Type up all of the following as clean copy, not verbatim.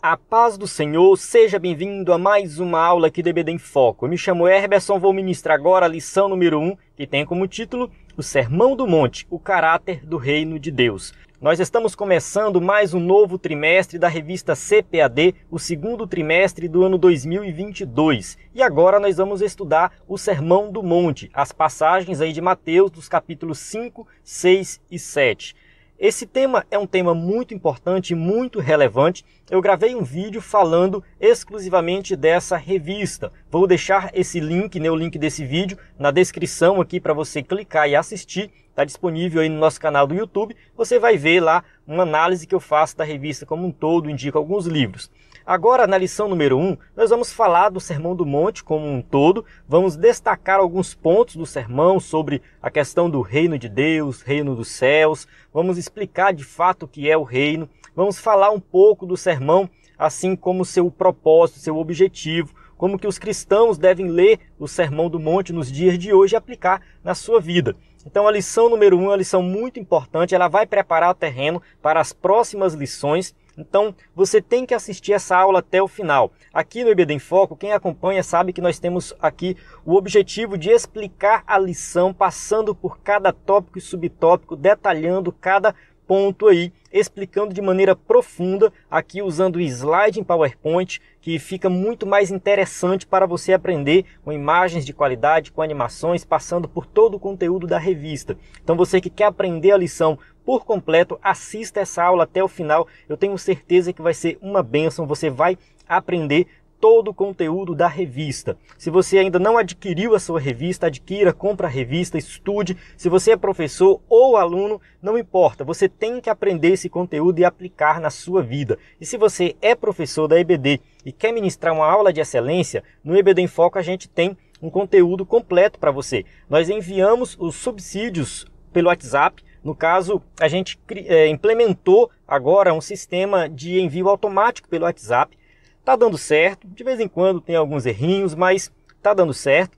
A paz do Senhor, seja bem-vindo a mais uma aula aqui do EBD em Foco. Eu me chamo Herberson, vou ministrar agora a lição número 1, que tem como título O Sermão do Monte, o caráter do Reino de Deus. Nós estamos começando mais um novo trimestre da revista CPAD, o segundo trimestre do ano 2022. E agora nós vamos estudar o Sermão do Monte, as passagens aí de Mateus dos capítulos 5, 6 e 7. Esse tema é um tema muito importante e muito relevante. Eu gravei um vídeo falando exclusivamente dessa revista. Vou deixar esse link, o link desse vídeo, na descrição aqui para você clicar e assistir. Está disponível aí no nosso canal do YouTube. Você vai ver lá uma análise que eu faço da revista como um todo, indico alguns livros. Agora, na lição número 1, nós vamos falar do Sermão do Monte como um todo, vamos destacar alguns pontos do sermão sobre a questão do reino de Deus, reino dos céus, vamos explicar de fato o que é o reino, vamos falar um pouco do sermão, assim como seu propósito, seu objetivo, como que os cristãos devem ler o Sermão do Monte nos dias de hoje e aplicar na sua vida. Então a lição número 1 é uma lição muito importante, ela vai preparar o terreno para as próximas lições. Então, você tem que assistir essa aula até o final. Aqui no EBD em Foco, quem acompanha sabe que nós temos aqui o objetivo de explicar a lição, passando por cada tópico e subtópico, detalhando cada ponto aí, explicando de maneira profunda, aqui usando o slide em PowerPoint, que fica muito mais interessante para você aprender com imagens de qualidade, com animações, passando por todo o conteúdo da revista. Então você que quer aprender a lição por completo, assista essa aula até o final. Eu tenho certeza que vai ser uma bênção, você vai aprender todo o conteúdo da revista. Se você ainda não adquiriu a sua revista, adquira, compra a revista, estude. Se você é professor ou aluno, não importa, você tem que aprender esse conteúdo e aplicar na sua vida. E se você é professor da EBD e quer ministrar uma aula de excelência, no EBD em Foco a gente tem um conteúdo completo para você. Nós enviamos os subsídios pelo WhatsApp. No caso, a gente implementou agora um sistema de envio automático pelo WhatsApp. Está dando certo, de vez em quando tem alguns errinhos, mas está dando certo.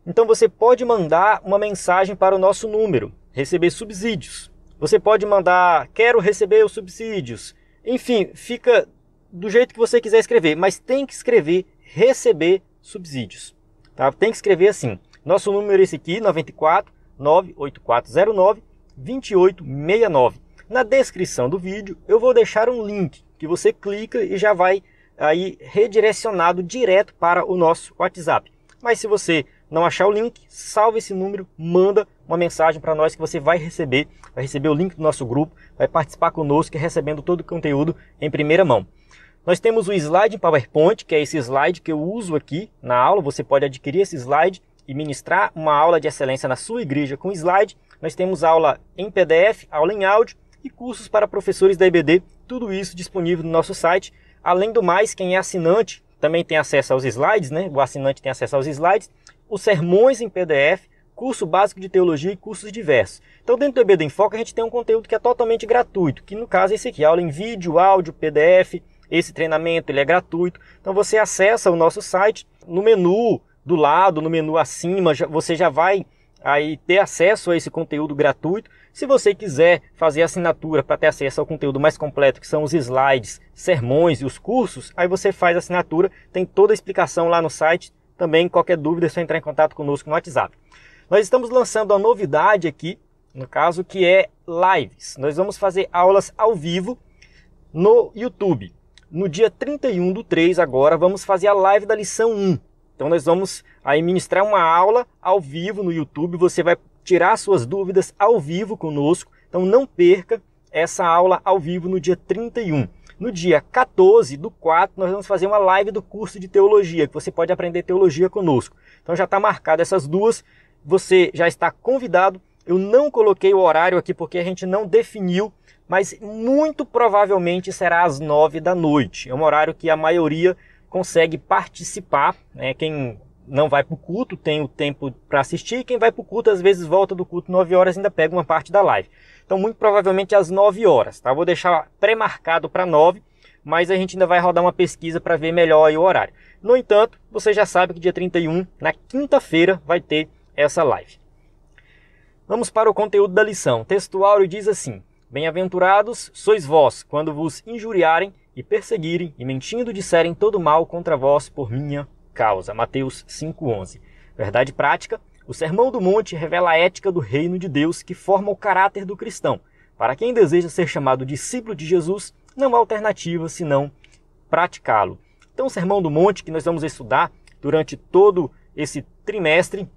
Então você pode mandar uma mensagem para o nosso número, receber subsídios. Você pode mandar, quero receber os subsídios. Enfim, fica do jeito que você quiser escrever, mas tem que escrever receber subsídios. Tá? Tem que escrever assim. Nosso número é esse aqui, 94 98409 2869. Na descrição do vídeo eu vou deixar um link que você clica e já vai aí redirecionado direto para o nosso WhatsApp. Mas se você não achar o link, salve esse número, manda uma mensagem para nós que você vai receber o link do nosso grupo, vai participar conosco e recebendo todo o conteúdo em primeira mão. Nós temos o slide em PowerPoint, que é esse slide que eu uso aqui na aula. Você pode adquirir esse slide e ministrar uma aula de excelência na sua igreja com slide. Nós temos aula em PDF, aula em áudio e cursos para professores da EBD, tudo isso disponível no nosso site. Além do mais, quem é assinante também tem acesso aos slides, né? O assinante tem acesso aos slides, os sermões em PDF, curso básico de teologia e cursos diversos. Então dentro do EBD em Foco a gente tem um conteúdo que é totalmente gratuito, que no caso é esse aqui, aula em vídeo, áudio, PDF, esse treinamento ele é gratuito. Então você acessa o nosso site, no menu do lado, no menu acima, você já vai aí ter acesso a esse conteúdo gratuito. Se você quiser fazer assinatura para ter acesso ao conteúdo mais completo, que são os slides, sermões e os cursos, aí você faz assinatura, tem toda a explicação lá no site. Também, qualquer dúvida é só entrar em contato conosco no WhatsApp. Nós estamos lançando uma novidade aqui, no caso, que é lives. Nós vamos fazer aulas ao vivo no YouTube. No dia 31/3 agora, vamos fazer a live da lição 1. Então nós vamos aí ministrar uma aula ao vivo no YouTube, você vai tirar suas dúvidas ao vivo conosco, então não perca essa aula ao vivo no dia 31. No dia 14/4 nós vamos fazer uma live do curso de teologia, que você pode aprender teologia conosco. Então já está marcado essas duas, você já está convidado. Eu não coloquei o horário aqui porque a gente não definiu, mas muito provavelmente será às 9 da noite. É um horário que a maioria consegue participar, né? Quem não vai para o culto tem o tempo para assistir, quem vai para o culto às vezes volta do culto 9 horas e ainda pega uma parte da live. Então muito provavelmente às 9 horas, tá? Vou deixar pré-marcado para 9, mas a gente ainda vai rodar uma pesquisa para ver melhor aí o horário. No entanto, você já sabe que dia 31, na quinta-feira, vai ter essa live. Vamos para o conteúdo da lição. O texto áureo diz assim: Bem-aventurados sois vós, quando vos injuriarem e perseguirem, e mentindo disserem todo mal contra vós por minha causa. Mateus 5,11. Verdade prática, o Sermão do Monte revela a ética do reino de Deus que forma o caráter do cristão. Para quem deseja ser chamado discípulo de Jesus, não há alternativa senão praticá-lo. Então o Sermão do Monte, que nós vamos estudar durante todo esse trimestre,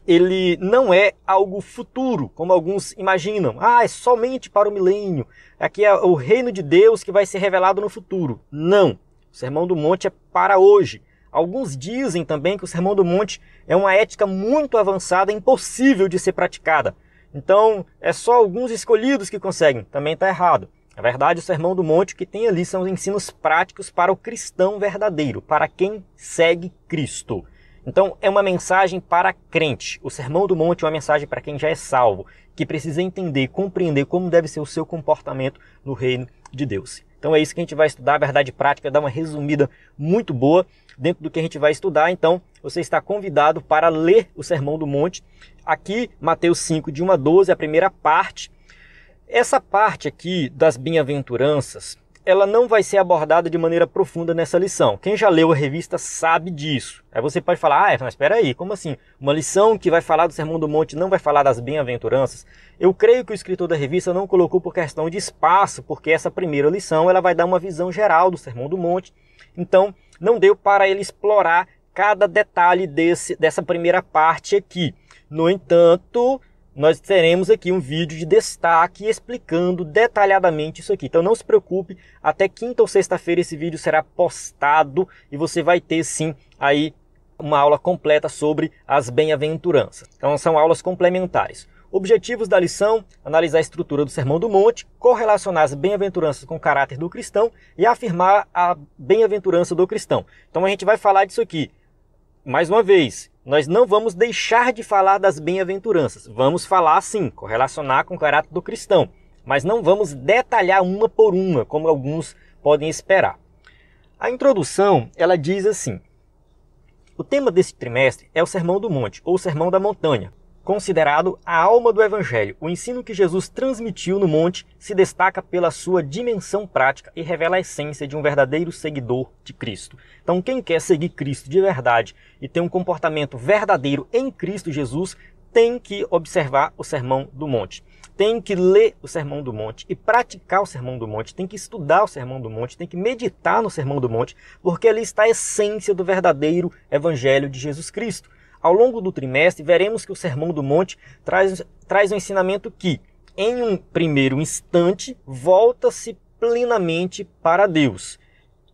ele não é algo futuro, como alguns imaginam. É somente para o milênio. Aqui é o reino de Deus que vai ser revelado no futuro. Não. O Sermão do Monte é para hoje. Alguns dizem também que o Sermão do Monte é uma ética muito avançada, impossível de ser praticada. Então, é só alguns escolhidos que conseguem. Também está errado. Na verdade, o Sermão do Monte que tem ali são os ensinos práticos para o cristão verdadeiro, para quem segue Cristo. Então, é uma mensagem para crente. O Sermão do Monte é uma mensagem para quem já é salvo, que precisa entender, compreender como deve ser o seu comportamento no reino de Deus. Então, é isso que a gente vai estudar. A verdade prática dá uma resumida muito boa dentro do que a gente vai estudar. Então, você está convidado para ler o Sermão do Monte. Aqui, Mateus 5, de 1 a 12, a primeira parte. Essa parte aqui das bem-aventuranças, ela não vai ser abordada de maneira profunda nessa lição. Quem já leu a revista sabe disso. Aí você pode falar, mas espera aí, como assim? Uma lição que vai falar do Sermão do Monte não vai falar das bem-aventuranças? Eu creio que o escritor da revista não colocou por questão de espaço, porque essa primeira lição ela vai dar uma visão geral do Sermão do Monte. Então, não deu para ele explorar cada detalhe dessa primeira parte aqui. No entanto, nós teremos aqui um vídeo de destaque explicando detalhadamente isso aqui. Então não se preocupe, até quinta ou sexta-feira esse vídeo será postado e você vai ter sim aí uma aula completa sobre as bem-aventuranças. Então são aulas complementares. Objetivos da lição: analisar a estrutura do Sermão do Monte, correlacionar as bem-aventuranças com o caráter do cristão e afirmar a bem-aventurança do cristão. Então a gente vai falar disso aqui. Mais uma vez, nós não vamos deixar de falar das bem-aventuranças. Vamos falar sim, correlacionar com o caráter do cristão. Mas não vamos detalhar uma por uma, como alguns podem esperar. A introdução, ela diz assim: o tema desse trimestre é o Sermão do Monte, ou Sermão da Montanha. Considerado a alma do Evangelho, o ensino que Jesus transmitiu no monte se destaca pela sua dimensão prática e revela a essência de um verdadeiro seguidor de Cristo. Então, quem quer seguir Cristo de verdade e ter um comportamento verdadeiro em Cristo Jesus, tem que observar o Sermão do Monte. Tem que ler o Sermão do Monte e praticar o Sermão do Monte. Tem que estudar o Sermão do Monte, tem que meditar no Sermão do Monte, porque ali está a essência do verdadeiro Evangelho de Jesus Cristo. Ao longo do trimestre, veremos que o Sermão do Monte traz um ensinamento que, em um primeiro instante, volta-se plenamente para Deus.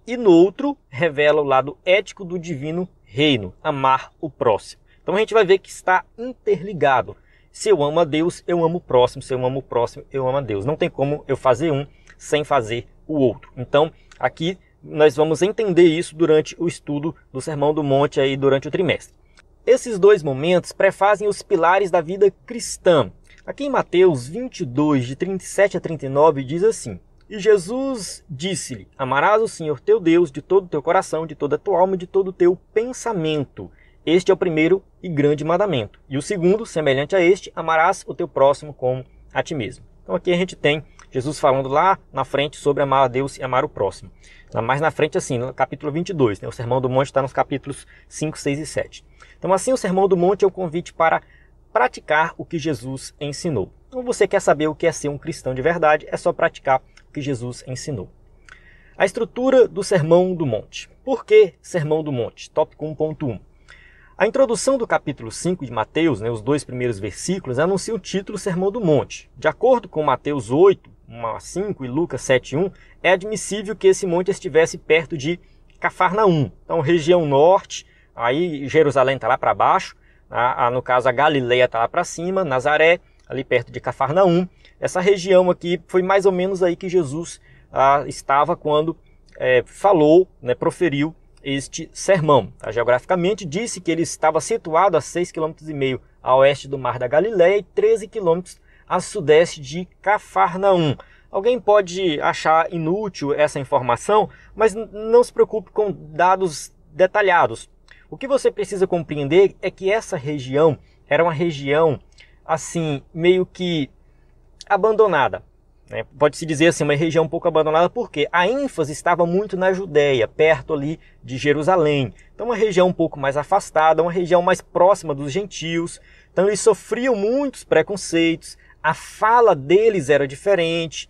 E no outro, revela o lado ético do divino reino, amar o próximo. Então a gente vai ver que está interligado. Se eu amo a Deus, eu amo o próximo. Se eu amo o próximo, eu amo a Deus. Não tem como eu fazer um sem fazer o outro. Então, aqui nós vamos entender isso durante o estudo do Sermão do Monte aí durante o trimestre. Esses dois momentos prefazem os pilares da vida cristã. Aqui em Mateus 22, de 37 a 39, diz assim: E Jesus disse-lhe: Amarás o Senhor teu Deus de todo o teu coração, de toda a tua alma e de todo o teu pensamento. Este é o primeiro e grande mandamento. E o segundo, semelhante a este, amarás o teu próximo como a ti mesmo. Então aqui a gente tem Jesus falando lá na frente sobre amar a Deus e amar o próximo. Mais na frente assim, no capítulo 22. O Sermão do Monte está nos capítulos 5, 6 e 7. Então assim, o Sermão do Monte é o convite para praticar o que Jesus ensinou. Então você quer saber o que é ser um cristão de verdade, é só praticar o que Jesus ensinou. A estrutura do Sermão do Monte. Por que Sermão do Monte? Tópico 1.1. A introdução do capítulo 5 de Mateus, os dois primeiros versículos, anuncia o título Sermão do Monte. De acordo com Mateus 8, 1 a 5 e Lucas 7, 1, é admissível que esse monte estivesse perto de Cafarnaum. Então, região norte, aí Jerusalém está lá para baixo, no caso a Galileia está lá para cima, Nazaré, ali perto de Cafarnaum. Essa região aqui foi mais ou menos aí que Jesus estava quando falou, proferiu este sermão. Geograficamente disse que ele estava situado a 6,5 km a oeste do Mar da Galileia e 13 km a sudeste de Cafarnaum. Alguém pode achar inútil essa informação, mas não se preocupe com dados detalhados. O que você precisa compreender é que essa região era uma região assim, meio que abandonada. né? Pode-se dizer assim, uma região um pouco abandonada, porque a ênfase estava muito na Judéia, perto ali de Jerusalém. Então uma região um pouco mais afastada, uma região mais próxima dos gentios. Então eles sofriam muitos preconceitos, a fala deles era diferente,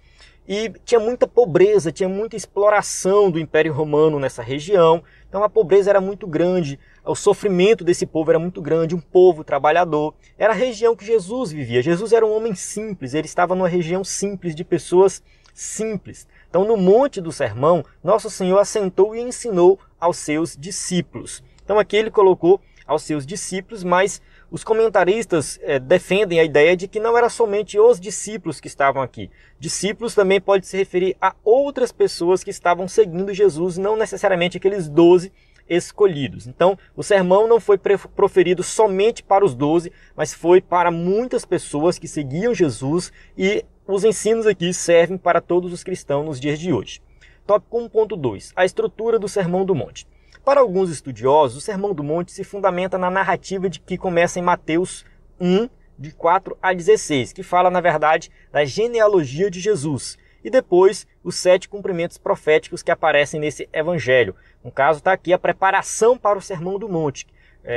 e tinha muita pobreza, tinha muita exploração do Império Romano nessa região. Então a pobreza era muito grande, o sofrimento desse povo era muito grande, um povo trabalhador. Era a região que Jesus vivia. Jesus era um homem simples, ele estava numa região simples, de pessoas simples. Então no Monte do Sermão, Nosso Senhor assentou e ensinou aos seus discípulos. Então aqui ele colocou aos seus discípulos, mas os comentaristas defendem a ideia de que não era somente os discípulos que estavam aqui. Discípulos também pode se referir a outras pessoas que estavam seguindo Jesus, não necessariamente aqueles 12 escolhidos. Então, o sermão não foi proferido somente para os 12, mas foi para muitas pessoas que seguiam Jesus, e os ensinos aqui servem para todos os cristãos nos dias de hoje. Tópico 1.2. A estrutura do Sermão do Monte. Para alguns estudiosos, o Sermão do Monte se fundamenta na narrativa que começa em Mateus 1, de 4 a 16, que fala, na verdade, da genealogia de Jesus, e depois os 7 cumprimentos proféticos que aparecem nesse evangelho. No caso, está aqui a preparação para o Sermão do Monte.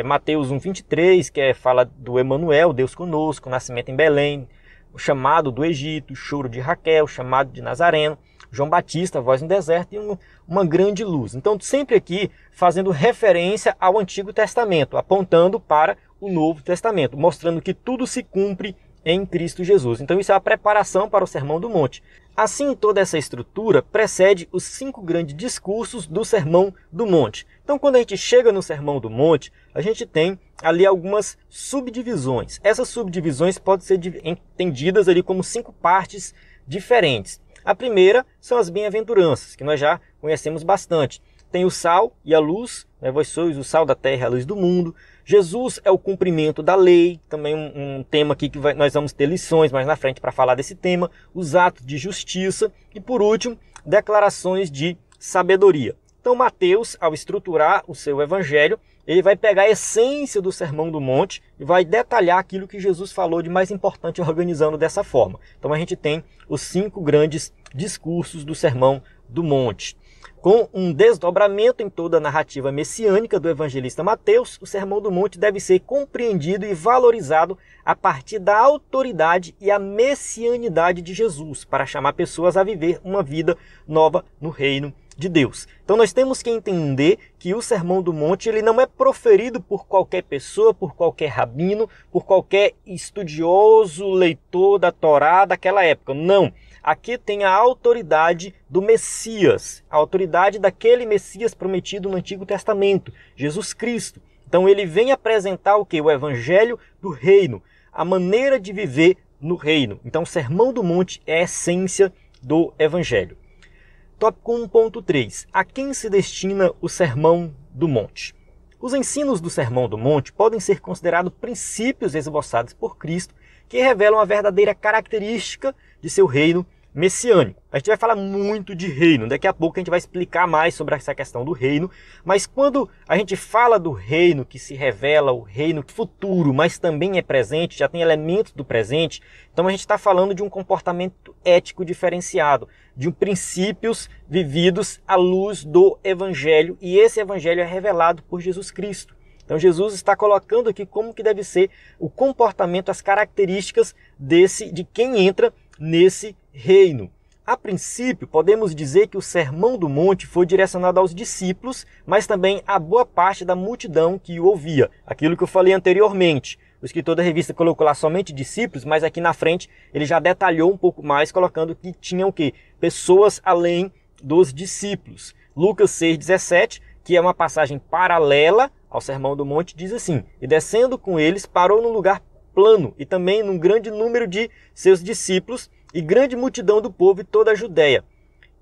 Mateus 1,23, que fala do Emanuel, Deus conosco, o nascimento em Belém, o chamado do Egito, o choro de Raquel, o chamado de Nazareno, João Batista, a voz no deserto, e uma grande luz. Então, sempre aqui fazendo referência ao Antigo Testamento, apontando para o Novo Testamento, mostrando que tudo se cumpre em Cristo Jesus. Então, isso é a preparação para o Sermão do Monte. Assim, toda essa estrutura precede os 5 grandes discursos do Sermão do Monte. Então, quando a gente chega no Sermão do Monte, a gente tem ali algumas subdivisões. Essas subdivisões podem ser entendidas ali como 5 partes diferentes. A primeira são as bem-aventuranças, que nós já conhecemos bastante. Tem o sal e a luz, né? Vós sois o sal da terra e a luz do mundo. Jesus é o cumprimento da lei, também um tema aqui que nós vamos ter lições mais na frente para falar desse tema. Os atos de justiça e, por último, declarações de sabedoria. Então Mateus, ao estruturar o seu evangelho, ele vai pegar a essência do Sermão do Monte e vai detalhar aquilo que Jesus falou de mais importante, organizando dessa forma. Então a gente tem os 5 grandes discursos do Sermão do Monte. Com um desdobramento em toda a narrativa messiânica do evangelista Mateus, o Sermão do Monte deve ser compreendido e valorizado a partir da autoridade e a messianidade de Jesus, para chamar pessoas a viver uma vida nova no reino de Deus. Então nós temos que entender que o Sermão do Monte ele não é proferido por qualquer pessoa, por qualquer rabino, por qualquer estudioso, leitor da Torá daquela época. Não. Aqui tem a autoridade do Messias, a autoridade daquele Messias prometido no Antigo Testamento, Jesus Cristo. Então ele vem apresentar o quê? O Evangelho do Reino, a maneira de viver no Reino. Então o Sermão do Monte é a essência do Evangelho. Tópico 1.3. A quem se destina o Sermão do Monte? Os ensinos do Sermão do Monte podem ser considerados princípios esboçados por Cristo que revelam a verdadeira característica de seu reino messiânico. A gente vai falar muito de reino, daqui a pouco a gente vai explicar mais sobre essa questão do reino, mas quando a gente fala do reino que se revela, o reino futuro, mas também é presente, já tem elementos do presente, então a gente está falando de um comportamento ético diferenciado, de princípios vividos à luz do Evangelho, e esse Evangelho é revelado por Jesus Cristo. Então Jesus está colocando aqui como que deve ser o comportamento, as características de quem entra nesse reino. A princípio, podemos dizer que o Sermão do Monte foi direcionado aos discípulos, mas também a boa parte da multidão que o ouvia. Aquilo que eu falei anteriormente. O escritor da revista colocou lá somente discípulos, mas aqui na frente ele já detalhou um pouco mais, colocando que tinham o quê? Pessoas além dos discípulos. Lucas 6,17, que é uma passagem paralela ao Sermão do Monte, diz assim: e descendo com eles, parou num lugar plano, e também num grande número de seus discípulos, e grande multidão do povo e toda a Judéia,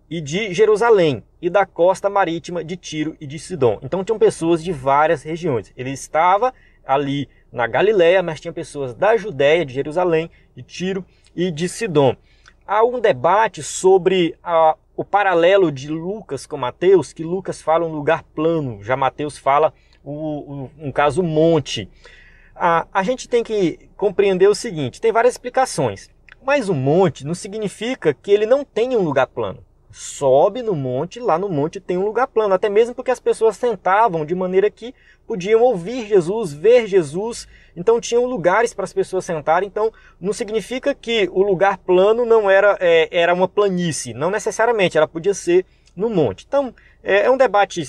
e de Jerusalém, e da costa marítima de Tiro e de Sidom. Então tinham pessoas de várias regiões. Ele estava ali na Galileia, mas tinha pessoas da Judéia, de Jerusalém, de Tiro e de Sidom. Há um debate sobre o paralelo de Lucas com Mateus, que Lucas fala um lugar plano, já Mateus fala um caso monte. A gente tem que compreender o seguinte: tem várias explicações. Mas o monte não significa que ele não tenha um lugar plano. Sobe no monte, lá no monte tem um lugar plano, até mesmo porque as pessoas sentavam de maneira que podiam ouvir Jesus, ver Jesus, então tinham lugares para as pessoas sentarem, então não significa que o lugar plano não era uma planície, não necessariamente, ela podia ser no monte. Então é um debate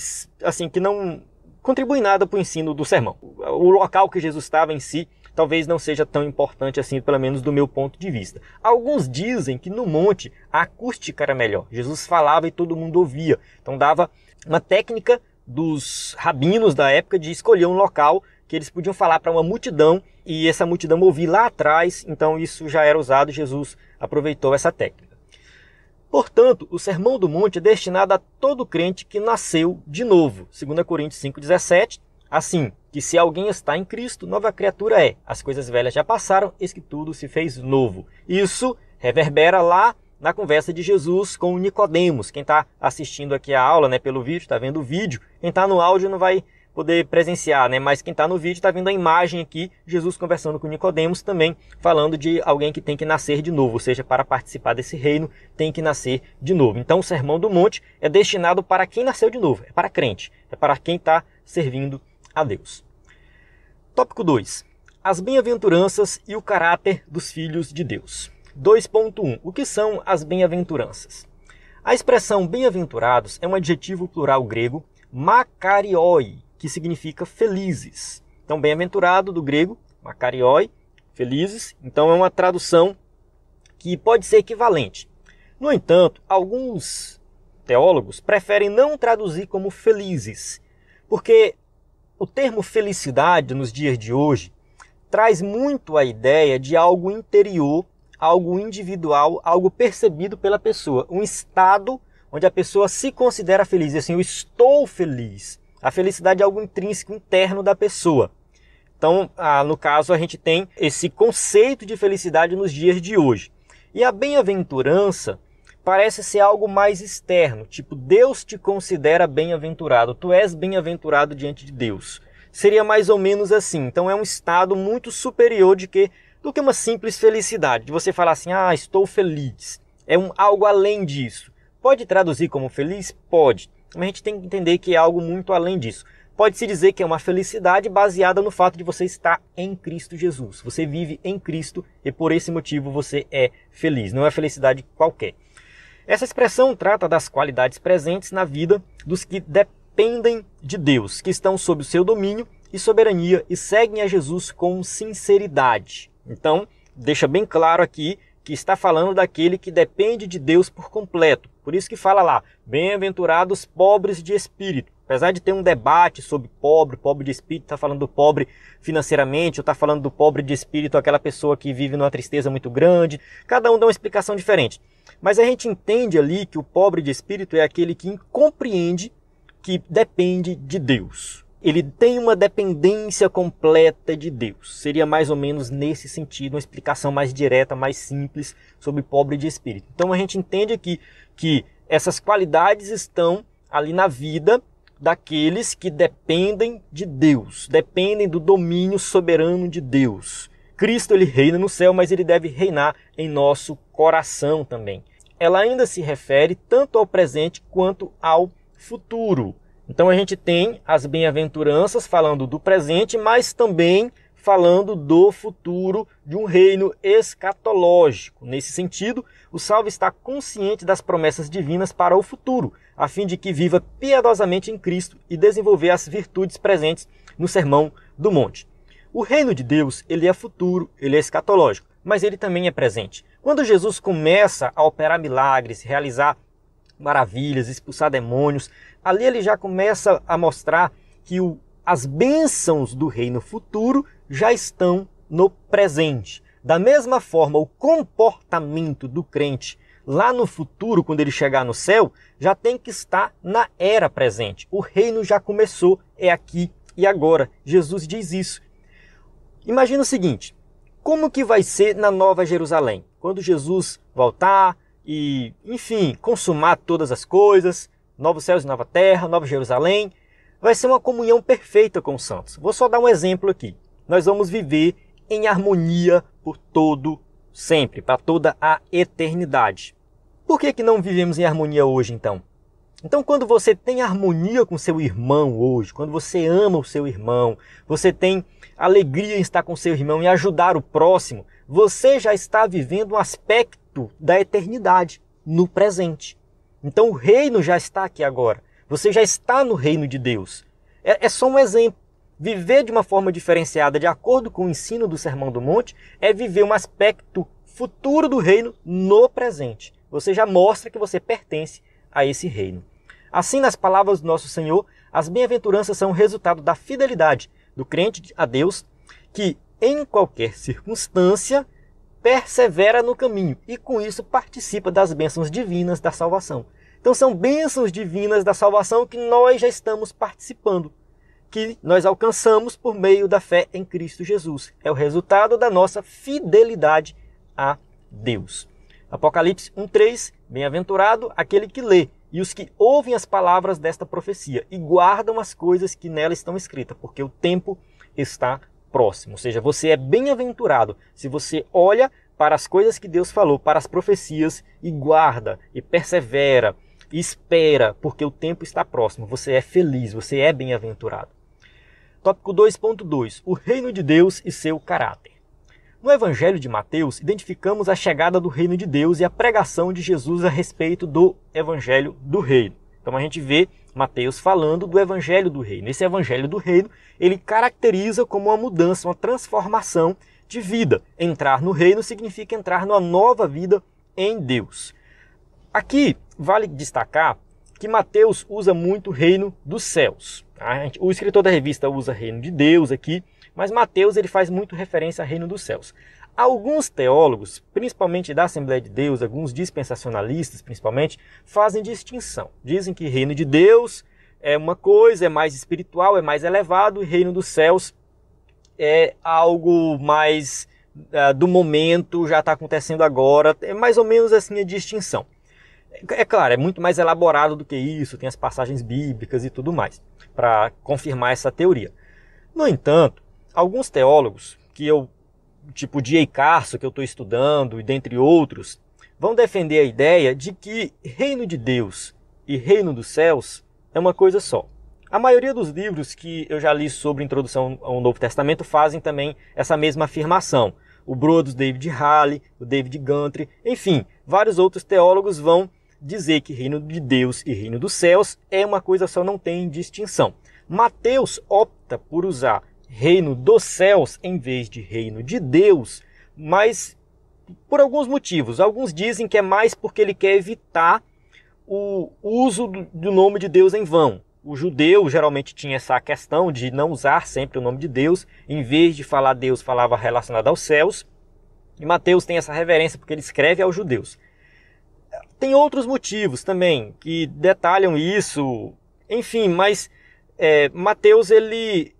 assim que não contribui nada para o ensino do sermão. O local que Jesus estava em si talvez não seja tão importante assim, pelo menos do meu ponto de vista. Alguns dizem que no monte a acústica era melhor. Jesus falava e todo mundo ouvia. Então dava uma técnica dos rabinos da época de escolher um local que eles podiam falar para uma multidão e essa multidão ouvir lá atrás. Então isso já era usado, Jesus aproveitou essa técnica. Portanto, o Sermão do Monte é destinado a todo crente que nasceu de novo. 2 Coríntios 5,17. Assim, que se alguém está em Cristo, nova criatura é. As coisas velhas já passaram, eis que tudo se fez novo. Isso reverbera lá na conversa de Jesus com Nicodemos. Quem está assistindo aqui a aula, pelo vídeo, está vendo o vídeo. Quem está no áudio não vai poder presenciar, mas quem está no vídeo está vendo a imagem aqui, Jesus conversando com Nicodemos também, falando de alguém que tem que nascer de novo, ou seja, para participar desse reino tem que nascer de novo. Então o Sermão do Monte é destinado para quem nasceu de novo, é para crente, é para quem está servindo a Deus. Tópico 2. As bem-aventuranças e o caráter dos filhos de Deus. 2.1. O que são as bem-aventuranças? A expressão bem-aventurados é um adjetivo plural grego makarioi, que significa felizes. Então, bem-aventurado do grego, makarioi, felizes. Então, é uma tradução que pode ser equivalente. No entanto, alguns teólogos preferem não traduzir como felizes, porque o termo felicidade nos dias de hoje traz muito a ideia de algo interior, algo individual, algo percebido pela pessoa, um estado onde a pessoa se considera feliz, assim, eu estou feliz. A felicidade é algo intrínseco, interno da pessoa. Então, no caso, a gente tem esse conceito de felicidade nos dias de hoje. E a bem-aventurança parece ser algo mais externo, tipo, Deus te considera bem-aventurado, tu és bem-aventurado diante de Deus. Seria mais ou menos assim. Então é um estado muito superior do que uma simples felicidade. De você falar assim, estou feliz. É algo além disso. Pode traduzir como feliz? Pode. Mas a gente tem que entender que é algo muito além disso. Pode-se dizer que é uma felicidade baseada no fato de você estar em Cristo Jesus. Você vive em Cristo e por esse motivo você é feliz. Não é felicidade qualquer. Essa expressão trata das qualidades presentes na vida dos que dependem de Deus, que estão sob o seu domínio e soberania e seguem a Jesus com sinceridade. Então, deixa bem claro aqui que está falando daquele que depende de Deus por completo. Por isso que fala lá, bem-aventurados pobres de espírito. Apesar de ter um debate sobre pobre de espírito, está falando do pobre financeiramente, ou está falando do pobre de espírito, aquela pessoa que vive numa tristeza muito grande. Cada um dá uma explicação diferente. Mas a gente entende ali que o pobre de espírito é aquele que compreende que depende de Deus. Ele tem uma dependência completa de Deus. Seria mais ou menos nesse sentido, uma explicação mais direta, mais simples sobre pobre de espírito. Então a gente entende aqui que essas qualidades estão ali na vida daqueles que dependem de Deus, dependem do domínio soberano de Deus. Cristo ele reina no céu, mas ele deve reinar em nosso coração também. Ela ainda se refere tanto ao presente quanto ao futuro. Então a gente tem as bem-aventuranças falando do presente, mas também falando do futuro, de um reino escatológico. Nesse sentido, o salvo está consciente das promessas divinas para o futuro, a fim de que viva piedosamente em Cristo e desenvolver as virtudes presentes no Sermão do Monte. O reino de Deus, ele é futuro, ele é escatológico, mas ele também é presente. Quando Jesus começa a operar milagres, realizar maravilhas, expulsar demônios, ali ele já começa a mostrar que as bênçãos do reino futuro já estão no presente. Da mesma forma, o comportamento do crente lá no futuro, quando ele chegar no céu, já tem que estar na era presente. O reino já começou, é aqui e agora. Jesus diz isso. Imagina o seguinte, como que vai ser na Nova Jerusalém? Quando Jesus voltar e, enfim, consumar todas as coisas, novos céus e nova terra, Nova Jerusalém, vai ser uma comunhão perfeita com os santos. Vou só dar um exemplo aqui. Nós vamos viver em harmonia por todo sempre, para toda a eternidade. Por que não vivemos em harmonia hoje, então? Então, quando você tem harmonia com seu irmão hoje, quando você ama o seu irmão, você tem alegria em estar com seu irmão e ajudar o próximo, você já está vivendo um aspecto da eternidade no presente. Então, o reino já está aqui agora. Você já está no reino de Deus. É só um exemplo. Viver de uma forma diferenciada, de acordo com o ensino do Sermão do Monte, é viver um aspecto futuro do reino no presente. Você já mostra que você pertence a esse reino. Assim, nas palavras do nosso Senhor, as bem-aventuranças são o resultado da fidelidade do crente a Deus, que em qualquer circunstância persevera no caminho e com isso participa das bênçãos divinas da salvação. Então são bênçãos divinas da salvação que nós já estamos participando, que nós alcançamos por meio da fé em Cristo Jesus. É o resultado da nossa fidelidade a Deus. Apocalipse 1:3, bem-aventurado aquele que lê e os que ouvem as palavras desta profecia e guardam as coisas que nela estão escritas, porque o tempo está próximo. Ou seja, você é bem-aventurado se você olha para as coisas que Deus falou, para as profecias e guarda, e persevera, e espera, porque o tempo está próximo. Você é feliz, você é bem-aventurado. Tópico 2.2, o reino de Deus e seu caráter. No Evangelho de Mateus, identificamos a chegada do reino de Deus e a pregação de Jesus a respeito do Evangelho do reino. Então a gente vê Mateus falando do Evangelho do reino. Esse Evangelho do reino, ele caracteriza como uma mudança, uma transformação de vida. Entrar no reino significa entrar numa nova vida em Deus. Aqui vale destacar que Mateus usa muito o reino dos céus. O escritor da revista usa reino de Deus aqui, mas Mateus ele faz muito referência ao reino dos céus. Alguns teólogos, principalmente da Assembleia de Deus, alguns dispensacionalistas principalmente, fazem distinção. Dizem que reino de Deus é uma coisa, é mais espiritual, é mais elevado, e reino dos céus é algo mais do momento, já está acontecendo agora. É mais ou menos assim a distinção. É claro, é muito mais elaborado do que isso, tem as passagens bíblicas e tudo mais, para confirmar essa teoria. No entanto, alguns teólogos, tipo D.A. Carson, que eu estou estudando, e dentre outros, vão defender a ideia de que reino de Deus e reino dos céus é uma coisa só. A maioria dos livros que eu já li sobre introdução ao Novo Testamento fazem também essa mesma afirmação. O Brodus David Halley, o David Gantry, enfim, vários outros teólogos vão dizer que reino de Deus e reino dos céus é uma coisa só, não tem distinção. Mateus opta por usar reino dos céus em vez de reino de Deus, mas por alguns motivos. Alguns dizem que é mais porque ele quer evitar o uso do nome de Deus em vão. O judeu geralmente tinha essa questão de não usar sempre o nome de Deus, em vez de falar Deus, falava relacionado aos céus. E Mateus tem essa reverência porque ele escreve aos judeus. Tem outros motivos também que detalham isso, enfim, mas Mateus ele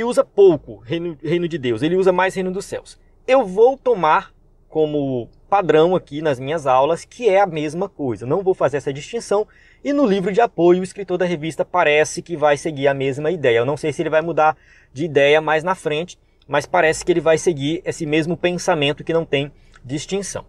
usa pouco reino de Deus, ele usa mais reino dos céus. Eu vou tomar como padrão aqui nas minhas aulas que é a mesma coisa, não vou fazer essa distinção, e no livro de apoio o escritor da revista parece que vai seguir a mesma ideia. Eu não sei se ele vai mudar de ideia mais na frente, mas parece que ele vai seguir esse mesmo pensamento que não tem distinção.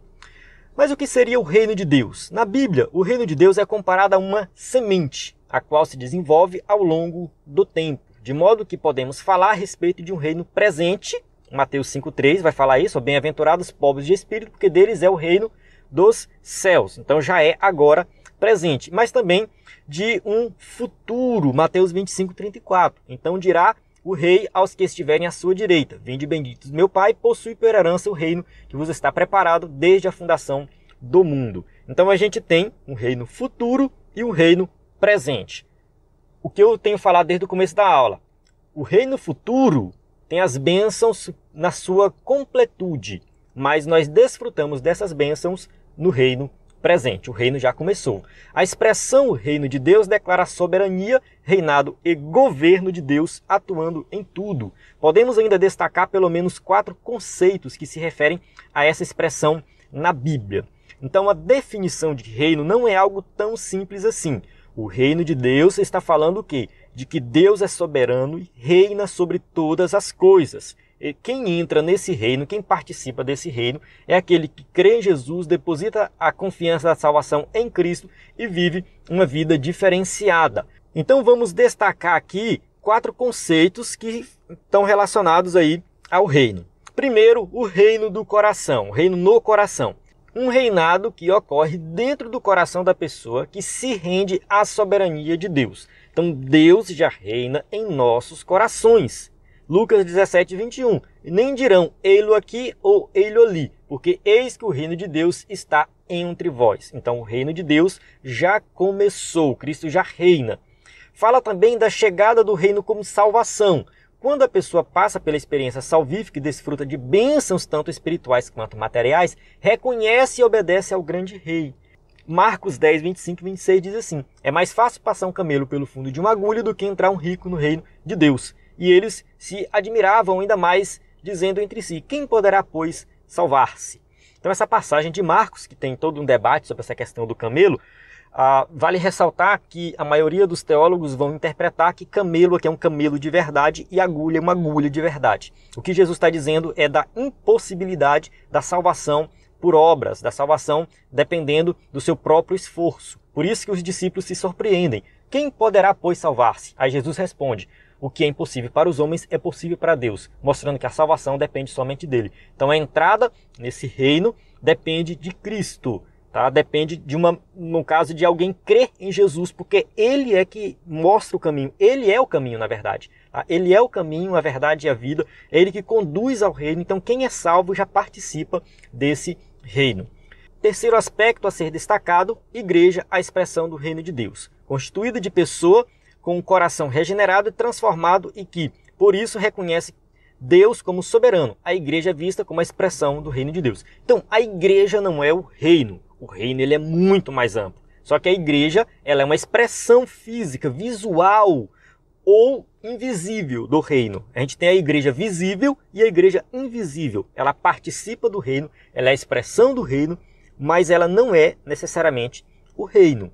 Mas o que seria o reino de Deus? Na Bíblia, o reino de Deus é comparado a uma semente, a qual se desenvolve ao longo do tempo, de modo que podemos falar a respeito de um reino presente. Mateus 5,3 vai falar isso, bem-aventurados os pobres de espírito, porque deles é o reino dos céus. Então já é agora presente, mas também de um futuro, Mateus 25,34. Então dirá o rei aos que estiverem à sua direita: vinde benditos meu Pai, possui por herança o reino que vos está preparado desde a fundação do mundo. Então a gente tem um reino futuro e um reino presente. O que eu tenho falado desde o começo da aula: o reino futuro tem as bênçãos na sua completude, mas nós desfrutamos dessas bênçãos no reino presente. O reino já começou. A expressão reino de Deus declara a soberania, reinado e governo de Deus atuando em tudo. Podemos ainda destacar pelo menos 4 conceitos que se referem a essa expressão na Bíblia. Então a definição de reino não é algo tão simples assim. O reino de Deus está falando o quê? De que Deus é soberano e reina sobre todas as coisas. quem entra nesse reino, quem participa desse reino, é aquele que crê em Jesus, deposita a confiança da salvação em Cristo e vive uma vida diferenciada. Então vamos destacar aqui 4 conceitos que estão relacionados aí ao reino. Primeiro, o reino do coração, o reino no coração. Um reinado que ocorre dentro do coração da pessoa que se rende à soberania de Deus. Então Deus já reina em nossos corações. Lucas 17, 21. Nem dirão, ei-lo aqui ou ei-lo ali, porque eis que o reino de Deus está entre vós. Então o reino de Deus já começou, Cristo já reina. Fala também da chegada do reino como salvação. Quando a pessoa passa pela experiência salvífica e desfruta de bênçãos tanto espirituais quanto materiais, reconhece e obedece ao grande rei. Marcos 10, 25 e 26 diz assim: é mais fácil passar um camelo pelo fundo de uma agulha do que entrar um rico no reino de Deus. E eles se admiravam ainda mais, dizendo entre si: quem poderá, pois, salvar-se? Então essa passagem de Marcos, que tem todo um debate sobre essa questão do camelo, vale ressaltar que a maioria dos teólogos vão interpretar que camelo aqui é um camelo de verdade e agulha é uma agulha de verdade. O que Jesus está dizendo é da impossibilidade da salvação por obras, da salvação dependendo do seu próprio esforço. Por isso que os discípulos se surpreendem. Quem poderá, pois, salvar-se? Aí Jesus responde: o que é impossível para os homens é possível para Deus, mostrando que a salvação depende somente dele. Então a entrada nesse reino depende de Cristo. Tá? Depende no caso de alguém crer em Jesus, porque ele é que mostra o caminho. Ele é o caminho, na verdade. Tá? Ele é o caminho, a verdade e a vida. É ele que conduz ao reino. Então quem é salvo já participa desse reino. Terceiro aspecto a ser destacado: igreja, a expressão do reino de Deus. Constituída de pessoa com um coração regenerado e transformado e que, por isso, reconhece Deus como soberano. A igreja é vista como a expressão do reino de Deus. Então, a igreja não é o reino. O reino ele é muito mais amplo. Só que a igreja ela é uma expressão física, visual ou invisível do reino. A gente tem a igreja visível e a igreja invisível. Ela participa do reino, ela é a expressão do reino, mas ela não é necessariamente o reino.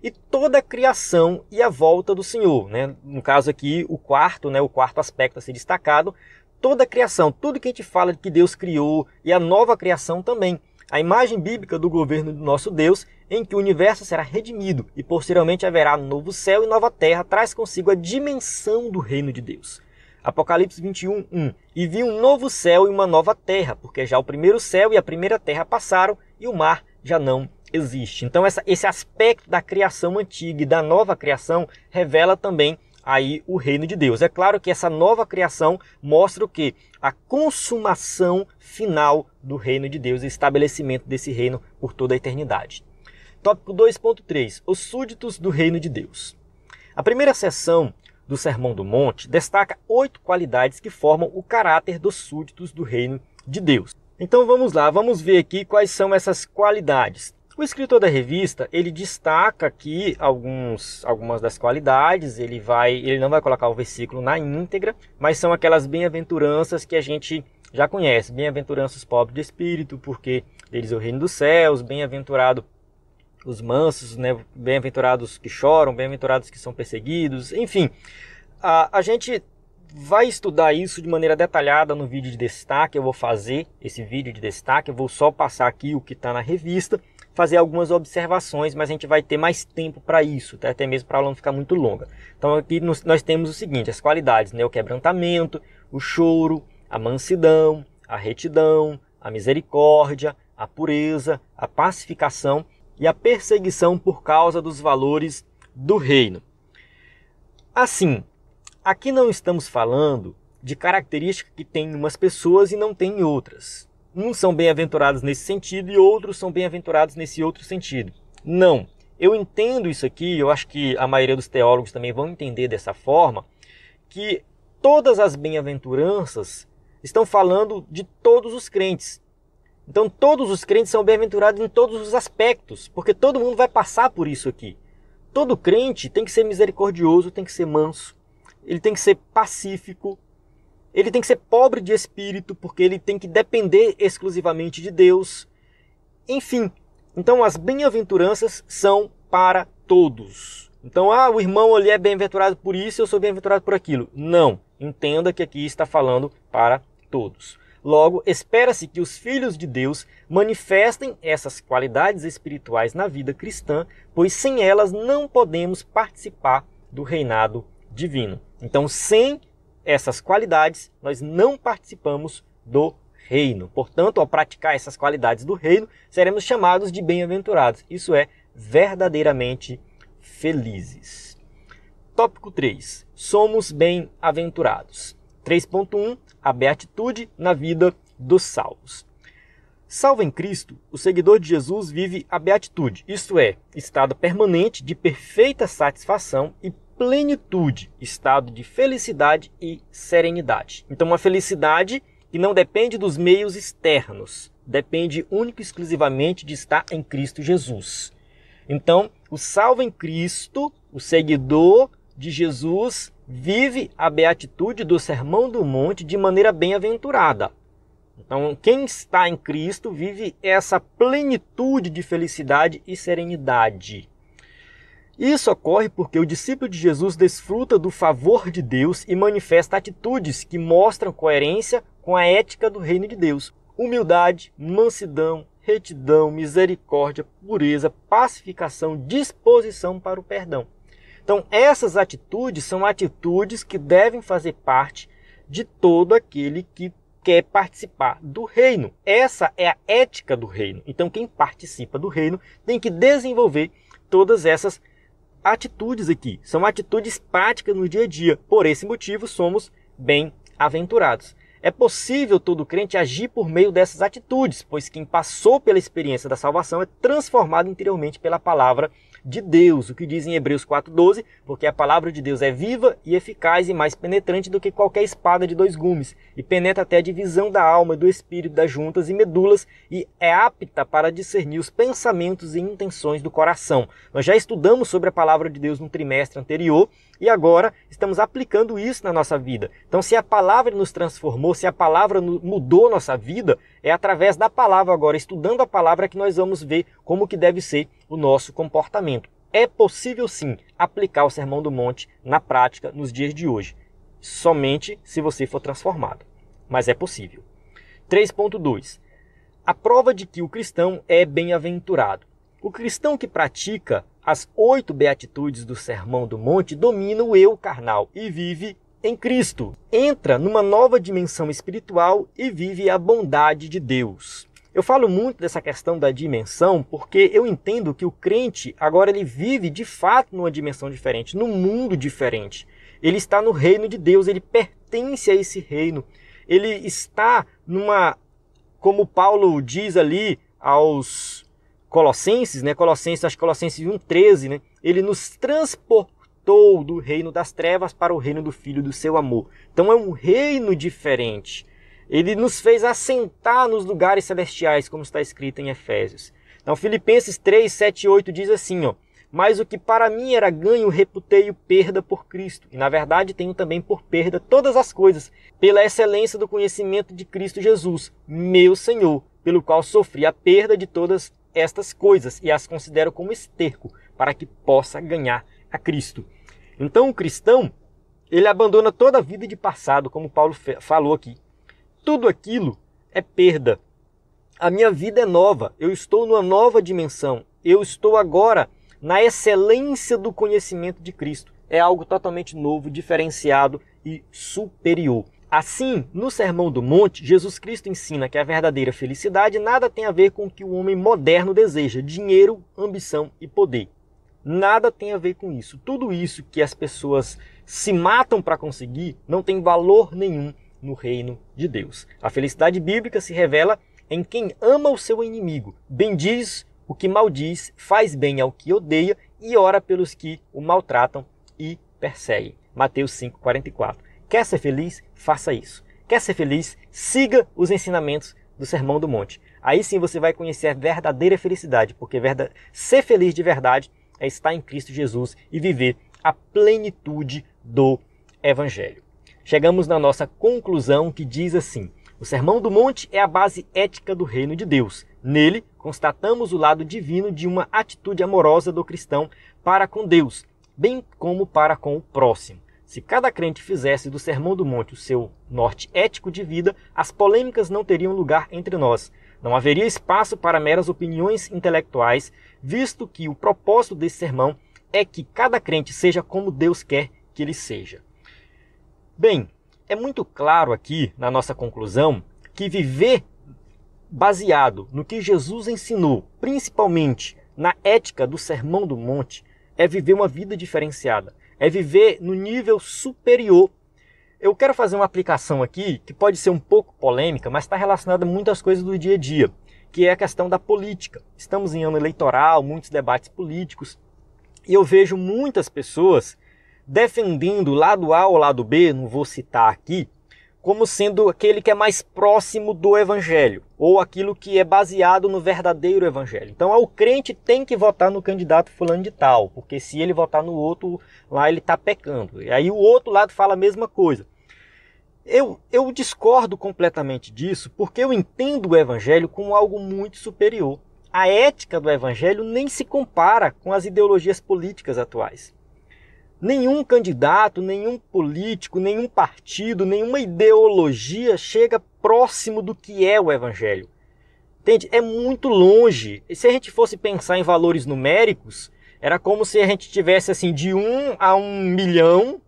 E toda a criação e a volta do Senhor, né? No caso aqui, o quarto aspecto a ser destacado, toda a criação, tudo que a gente fala de que Deus criou e a nova criação também. A imagem bíblica do governo do nosso Deus, em que o universo será redimido e posteriormente haverá novo céu e nova terra, traz consigo a dimensão do reino de Deus. Apocalipse 21, 1. E vi um novo céu e uma nova terra, porque já o primeiro céu e a primeira terra passaram e o mar já não existe. Então esse aspecto da criação antiga e da nova criação revela também aí o reino de Deus. É claro que essa nova criação mostra o quê? A consumação final do reino de Deus e estabelecimento desse reino por toda a eternidade. Tópico 2.3. Os súditos do reino de Deus. A primeira seção do Sermão do Monte destaca 8 qualidades que formam o caráter dos súditos do reino de Deus. Então vamos lá, vamos ver aqui quais são essas qualidades. O escritor da revista, ele destaca aqui algumas das qualidades, ele não vai colocar o versículo na íntegra, mas são aquelas bem-aventuranças que a gente já conhece. Bem-aventuranças pobres de espírito, porque deles é o reino dos céus, bem-aventurado os mansos, né? Bem-aventurados que choram, bem-aventurados que são perseguidos, enfim. A gente vai estudar isso de maneira detalhada no vídeo de destaque, eu vou fazer esse vídeo de destaque, eu vou só passar aqui o que está na revista, fazer algumas observações, mas a gente vai ter mais tempo para isso, tá? Até mesmo para a aula não ficar muito longa. Então aqui nós temos o seguinte, as qualidades, né? O quebrantamento, o choro, a mansidão, a retidão, a misericórdia, a pureza, a pacificação e a perseguição por causa dos valores do reino. Assim, aqui não estamos falando de características que tem umas pessoas e não tem em outras. Uns são bem-aventurados nesse sentido e outros são bem-aventurados nesse outro sentido. Não. Eu entendo isso aqui, eu acho que a maioria dos teólogos também vão entender dessa forma, que todas as bem-aventuranças estão falando de todos os crentes. Então todos os crentes são bem-aventurados em todos os aspectos, porque todo mundo vai passar por isso aqui. Todo crente tem que ser misericordioso, tem que ser manso, ele tem que ser pacífico, ele tem que ser pobre de espírito, porque ele tem que depender exclusivamente de Deus. Enfim, então as bem-aventuranças são para todos. Então, o irmão ali é bem-aventurado por isso, eu sou bem-aventurado por aquilo. Não, entenda que aqui está falando para todos. Logo, espera-se que os filhos de Deus manifestem essas qualidades espirituais na vida cristã, pois sem elas não podemos participar do reinado divino. Então, sem essas qualidades, nós não participamos do reino. Portanto, ao praticar essas qualidades do reino, seremos chamados de bem-aventurados. Isso é, verdadeiramente felizes. Tópico 3. Somos bem-aventurados. 3.1. A beatitude na vida dos salvos. Salvo em Cristo, o seguidor de Jesus vive a beatitude, isto é, estado permanente de perfeita satisfação e plenitude, estado de felicidade e serenidade. Então, uma felicidade que não depende dos meios externos, depende único e exclusivamente de estar em Cristo Jesus. Então, o salvo em Cristo, o seguidor de Jesus, vive a beatitude do Sermão do Monte de maneira bem-aventurada. Então, quem está em Cristo vive essa plenitude de felicidade e serenidade. Isso ocorre porque o discípulo de Jesus desfruta do favor de Deus e manifesta atitudes que mostram coerência com a ética do reino de Deus. Humildade, mansidão, retidão, misericórdia, pureza, pacificação, disposição para o perdão. Então, essas atitudes são atitudes que devem fazer parte de todo aquele que quer participar do reino. Essa é a ética do reino. Então, quem participa do reino tem que desenvolver todas essas atitudes aqui. São atitudes práticas no dia a dia. Por esse motivo, somos bem-aventurados. É possível todo crente agir por meio dessas atitudes, pois quem passou pela experiência da salvação é transformado interiormente pela palavra de Deus, o que diz em Hebreus 4:12, porque a palavra de Deus é viva e eficaz e mais penetrante do que qualquer espada de 2 gumes, e penetra até a divisão da alma e do espírito, das juntas e medulas, e é apta para discernir os pensamentos e intenções do coração. Nós já estudamos sobre a palavra de Deus no trimestre anterior, e agora estamos aplicando isso na nossa vida. Então, se a palavra nos transformou, se a palavra mudou nossa vida, é através da palavra agora, estudando a palavra, que nós vamos ver como que deve ser o nosso comportamento. É possível sim aplicar o Sermão do Monte na prática nos dias de hoje, somente se você for transformado. Mas é possível. 3.2. A prova de que o cristão é bem-aventurado. O cristão que pratica as 8 beatitudes do Sermão do Monte domina o eu carnal e vive em Cristo. Entra numa nova dimensão espiritual e vive a bondade de Deus. Eu falo muito dessa questão da dimensão porque eu entendo que o crente agora ele vive de fato numa dimensão diferente, num mundo diferente. Ele está no reino de Deus, ele pertence a esse reino. Ele está numa, como Paulo diz ali aos Colossenses, acho que Colossenses 1:13, ele nos transportou do reino das trevas para o reino do Filho do seu amor. Então é um reino diferente. Ele nos fez assentar nos lugares celestiais, como está escrito em Efésios. Então, Filipenses 3, 7 e 8 diz assim, mas o que para mim era ganho, reputei-o perda por Cristo. E na verdade tenho também por perda todas as coisas, pela excelência do conhecimento de Cristo Jesus, meu Senhor, pelo qual sofri a perda de todas estas coisas e as considero como esterco, para que possa ganhar a Cristo. Então o cristão, ele abandona toda a vida de passado, como Paulo falou aqui. Tudo aquilo é perda. A minha vida é nova, eu estou numa nova dimensão, eu estou agora na excelência do conhecimento de Cristo. É algo totalmente novo, diferenciado e superior. Assim, no Sermão do Monte, Jesus Cristo ensina que a verdadeira felicidade nada tem a ver com o que o homem moderno deseja, dinheiro, ambição e poder. Nada tem a ver com isso. Tudo isso que as pessoas se matam para conseguir não tem valor nenhum no reino de Deus. A felicidade bíblica se revela em quem ama o seu inimigo, bendiz o que maldiz, faz bem ao que odeia e ora pelos que o maltratam e perseguem. Mateus 5:44. Quer ser feliz? Faça isso. Quer ser feliz? Siga os ensinamentos do Sermão do Monte. Aí sim você vai conhecer a verdadeira felicidade, porque ser feliz de verdade é estar em Cristo Jesus e viver a plenitude do Evangelho. Chegamos na nossa conclusão que diz assim: o Sermão do Monte é a base ética do reino de Deus. Nele, constatamos o lado divino de uma atitude amorosa do cristão para com Deus, bem como para com o próximo. Se cada crente fizesse do Sermão do Monte o seu norte ético de vida, as polêmicas não teriam lugar entre nós. Não haveria espaço para meras opiniões intelectuais, visto que o propósito desse sermão é que cada crente seja como Deus quer que ele seja. Bem, é muito claro aqui na nossa conclusão que viver baseado no que Jesus ensinou, principalmente na ética do Sermão do Monte, é viver uma vida diferenciada, é viver no nível superior. Eu quero fazer uma aplicação aqui que pode ser um pouco polêmica, mas está relacionada a muitas coisas do dia a dia, que é a questão da política. Estamos em ano eleitoral, muitos debates políticos, e eu vejo muitas pessoas defendendo o lado A ou lado B, não vou citar aqui, como sendo aquele que é mais próximo do evangelho, ou aquilo que é baseado no verdadeiro evangelho. Então, o crente tem que votar no candidato fulano de tal, porque se ele votar no outro, lá ele está pecando. E aí o outro lado fala a mesma coisa. Eu discordo completamente disso, porque eu entendo o evangelho como algo muito superior. A ética do evangelho nem se compara com as ideologias políticas atuais. Nenhum candidato, nenhum político, nenhum partido, nenhuma ideologia chega próximo do que é o evangelho. Entende? É muito longe. E se a gente fosse pensar em valores numéricos, era como se a gente tivesse assim de 1 a 1 milhão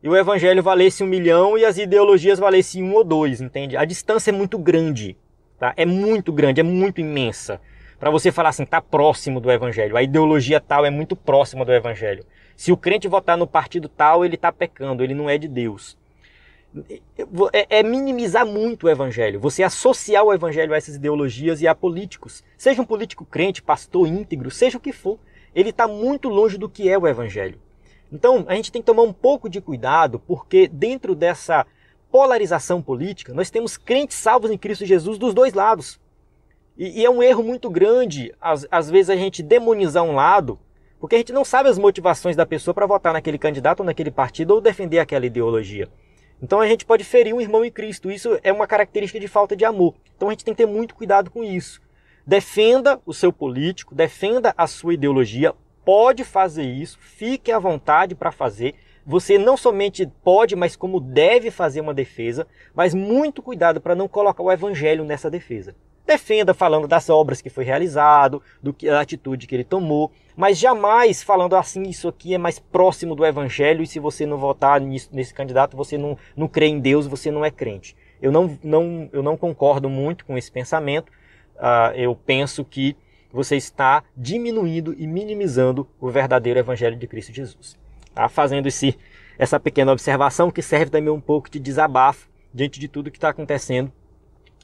e o evangelho valesse 1 milhão e as ideologias valessem 1 ou 2, entende? A distância é muito grande, tá? É muito grande, é muito imensa. Para você falar assim, está próximo do evangelho. A ideologia tal é muito próxima do evangelho. Se o crente votar no partido tal, ele está pecando, ele não é de Deus. É minimizar muito o evangelho. Você associar o evangelho a essas ideologias e a políticos. Seja um político crente, pastor íntegro, seja o que for. Ele está muito longe do que é o evangelho. Então, a gente tem que tomar um pouco de cuidado, porque dentro dessa polarização política, nós temos crentes salvos em Cristo Jesus dos dois lados. E é um erro muito grande, às vezes, a gente demonizar um lado, porque a gente não sabe as motivações da pessoa para votar naquele candidato ou naquele partido ou defender aquela ideologia. Então a gente pode ferir um irmão em Cristo. Isso é uma característica de falta de amor. Então a gente tem que ter muito cuidado com isso. Defenda o seu político, defenda a sua ideologia, pode fazer isso, fique à vontade para fazer. Você não somente pode, mas como deve fazer uma defesa, mas muito cuidado para não colocar o evangelho nessa defesa. Defenda falando das obras que foi realizado, da atitude que ele tomou, mas jamais falando assim, isso aqui é mais próximo do evangelho e se você não votar nesse candidato, você não crê em Deus, você não é crente. Eu não concordo muito com esse pensamento. Eu penso que você está diminuindo e minimizando o verdadeiro evangelho de Cristo Jesus. Tá? Fazendo essa pequena observação que serve também um pouco de desabafo diante de tudo que está acontecendo,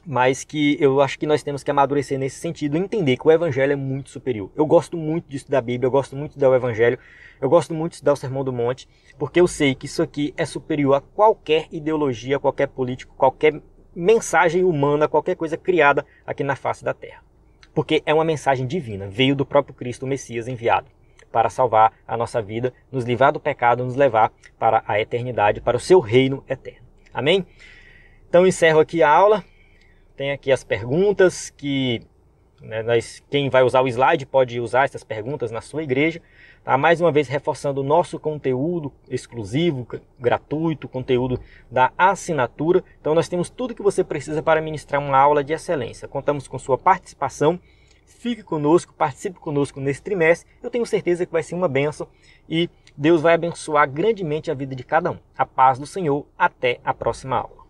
mas que eu acho que nós temos que amadurecer nesse sentido e entender que o evangelho é muito superior. Eu gosto muito de estudar a Bíblia, eu gosto muito de estudar o evangelho, eu gosto muito de estudar o Sermão do Monte, porque eu sei que isso aqui é superior a qualquer ideologia, qualquer político, qualquer mensagem humana, qualquer coisa criada aqui na face da terra. Porque é uma mensagem divina, veio do próprio Cristo, o Messias enviado, para salvar a nossa vida, nos livrar do pecado, nos levar para a eternidade, para o seu reino eterno. Amém? Então eu encerro aqui a aula. Tem aqui as perguntas que quem vai usar o slide pode usar essas perguntas na sua igreja. Tá? Mais uma vez reforçando o nosso conteúdo exclusivo, gratuito, conteúdo da assinatura. Então nós temos tudo que você precisa para ministrar uma aula de excelência. Contamos com sua participação. Fique conosco, participe conosco nesse trimestre. Eu tenho certeza que vai ser uma bênção e Deus vai abençoar grandemente a vida de cada um. A paz do Senhor. Até a próxima aula.